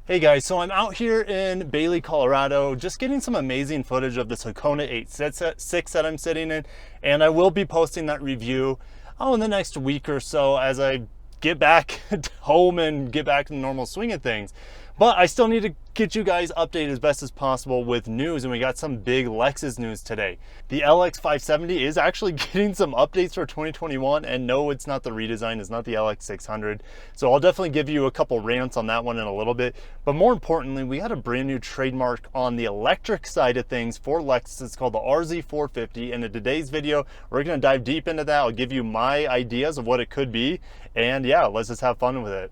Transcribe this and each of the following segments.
Hey guys, so I'm out here in Bailey, Colorado, just getting some amazing footage of this Hakona 8.6 that I'm sitting in, and I will be posting that review in the next week or so as I get back home and get back to the normal swing of things. But I still need to get you guys updated as best as possible with news, and we got some big Lexus news today. The LX 570 is actually getting some updates for 2021, and no, it's not the redesign, it's not the LX 600. So I'll definitely give you a couple rants on that one in a little bit. But more importantly, we got a brand new trademark on the electric side of things for Lexus. It's called the RZ 450, and in today's video, we're gonna dive deep into that. I'll give you my ideas of what it could be, and yeah, let's just have fun with it.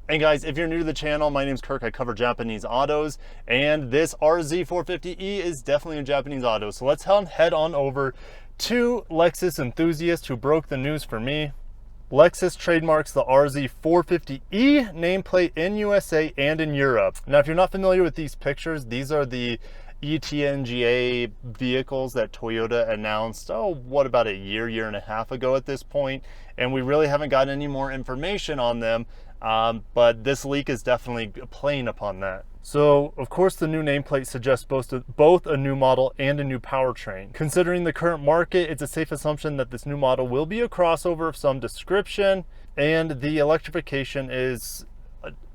Hey guys, if you're new to the channel, my name's Kirk. I cover Japanese autos, and this RZ 450e is definitely a Japanese auto. So let's head on over to Lexus enthusiast who broke the news for me. Lexus trademarks the RZ 450e nameplate in USA and in Europe. Now, if you're not familiar with these pictures, these are the ETNGA vehicles that Toyota announced, what about a year and a half ago at this point, and we really haven't got any more information on them. But this leak is definitely playing upon that. So, of course, the new nameplate suggests both a new model and a new powertrain. Considering the current market, it's a safe assumption that this new model will be a crossover of some description, and the electrification is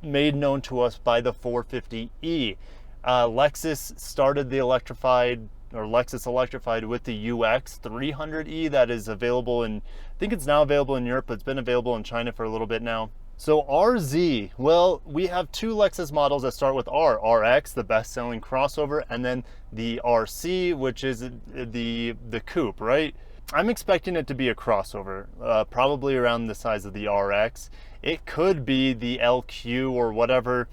made known to us by the 450e. Lexus started the Lexus electrified with the UX 300e that is available in, I think it's now available in Europe, but it's been available in China for a little bit now. So RZ, well, we have two Lexus models that start with RX, the best-selling crossover, and then the RC, which is the coupe, right? I'm expecting it to be a crossover, probably around the size of the RX. It could be the LQ or whatever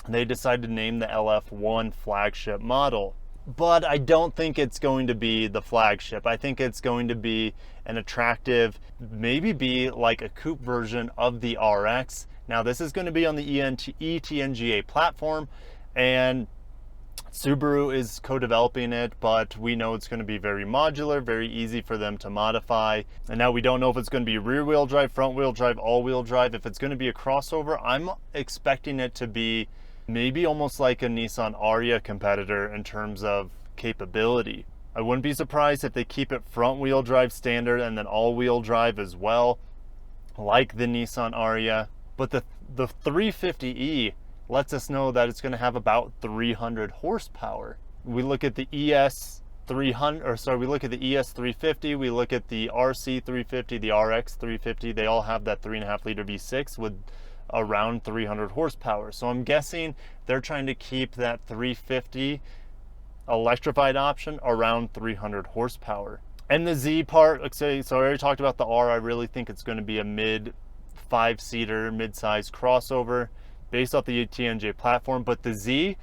they decide to name the LF1 flagship model. But I don't think it's going to be the flagship. I think it's going to be an attractive, maybe be like a coupe version of the RX. Now this is going to be on the ETNGA platform, and Subaru is co-developing it, but we know it's going to be very modular, very easy for them to modify. And now we don't know if it's going to be rear-wheel drive, front-wheel drive, all-wheel drive. If it's going to be a crossover, I'm expecting it to be maybe almost like a Nissan Ariya competitor in terms of capability. I wouldn't be surprised if they keep it front-wheel drive standard and then all-wheel drive as well, like the Nissan Ariya. But the 350e lets us know that it's going to have about 300 horsepower. We look at the ES 300, we look at the ES 350, we look at the RC 350, the RX 350. They all have that 3.5 liter V6 with around 300 horsepower. So I'm guessing they're trying to keep that 350 electrified option around 300 horsepower. And the Z part, so I already talked about the R. I really think it's going to be a mid 5-seater, mid-size crossover based off the TNJ platform. But the Z,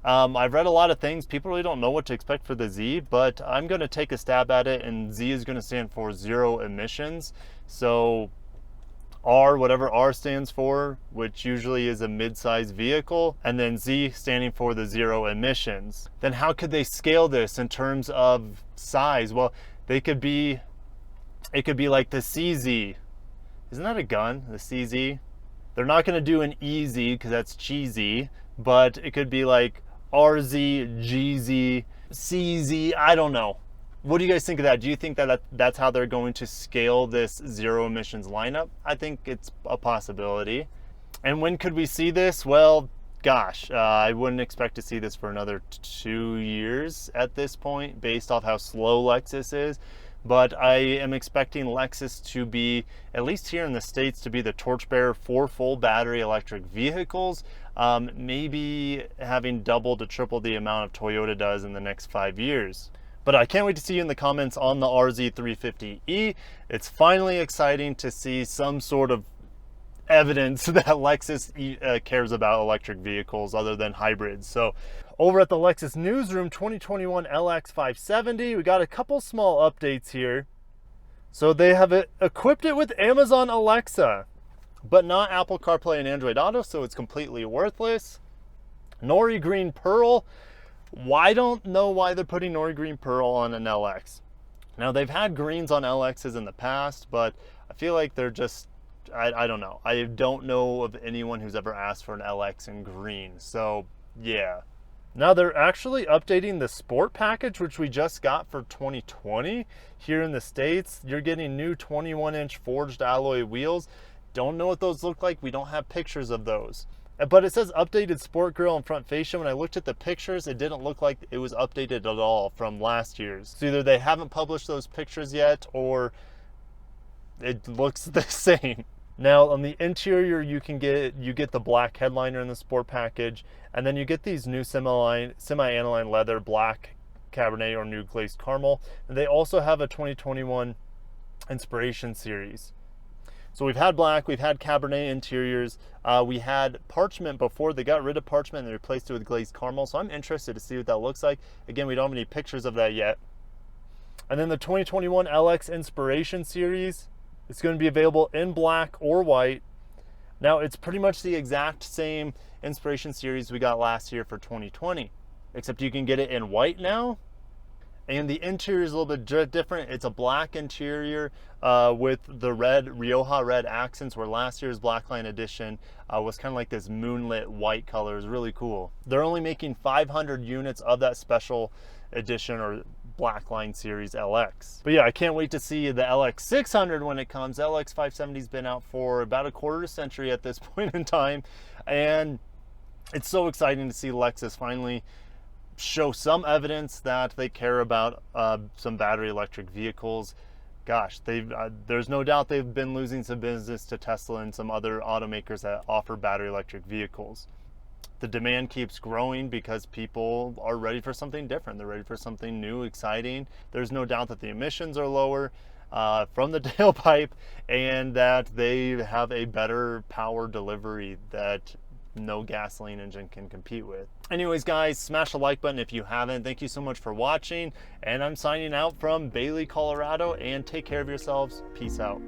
I've read a lot of things. People really don't know what to expect for the Z, but I'm going to take a stab at it, and Z is going to stand for zero emissions. So R, whatever R stands for, which usually is a mid-size vehicle, and then Z standing for the zero emissions. Then how could they scale this in terms of size? Well, it could be like the CZ. Isn't that a gun, the CZ? They're not going to do an EZ because that's cheesy, but it could be like RZ, GZ, CZ, I don't know. What do you guys think of that? Do you think that that's how they're going to scale this zero emissions lineup? I think it's a possibility. And when could we see this? Well, gosh, I wouldn't expect to see this for another 2 years at this point, based off how slow Lexus is. But I am expecting Lexus to be, at least here in the States, to be the torchbearer for full battery electric vehicles, maybe having double to triple the amount of Toyota does in the next 5 years. But I can't wait to see you in the comments on the RZ 350e. It's finally exciting to see some sort of evidence that Lexus cares about electric vehicles other than hybrids. So over at the Lexus Newsroom 2021 LX 570, we got a couple small updates here. So they have equipped it with Amazon Alexa, but not Apple CarPlay and Android Auto, so it's completely worthless. Nori Green Pearl. I don't know why they're putting Nori Green Pearl on an LX. Now, they've had greens on LXs in the past, but I feel like they're just I don't know. I don't know of anyone who's ever asked for an LX in green. So yeah. Now they're actually updating the sport package, which we just got for 2020 here in the States. You're getting new 21-inch forged alloy wheels. Don't know what those look like. We don't have pictures of those. But it says updated sport grille and front fascia. When I looked at the pictures, it didn't look like it was updated at all from last year's. So either they haven't published those pictures yet, or it looks the same. Now on the interior, you get the black headliner in the sport package, and then you get these new semi-aniline leather black Cabernet or new glazed caramel. And they also have a 2021 Inspiration series. So we've had black, we've had Cabernet interiors, we had parchment before. They got rid of parchment and they replaced it with glazed caramel. So I'm interested to see what that looks like. Again, we don't have any pictures of that yet. And then the 2021 LX Inspiration series, it's going to be available in black or white. Now it's pretty much the exact same Inspiration series we got last year for 2020, except you can get it in white now. And the interior is a little bit different. It's a black interior with the red, Rioja red accents, where last year's Blackline edition was kind of like this moonlit white color. It was really cool. They're only making 500 units of that special edition or Blackline series LX. But yeah, I can't wait to see the LX 600 when it comes. LX 570's been out for about a quarter century at this point in time. And it's so exciting to see Lexus finally show some evidence that they care about some battery electric vehicles. Gosh, there's no doubt they've been losing some business to Tesla and some other automakers that offer battery electric vehicles. The demand keeps growing because people are ready for something different. They're ready for something new, exciting. There's no doubt that the emissions are lower from the tailpipe, and that they have a better power delivery that no gasoline engine can compete with. Anyways, guys, smash the like button if you haven't. Thank you so much for watching, and I'm signing out from Bailey, Colorado, and take care of yourselves. Peace out.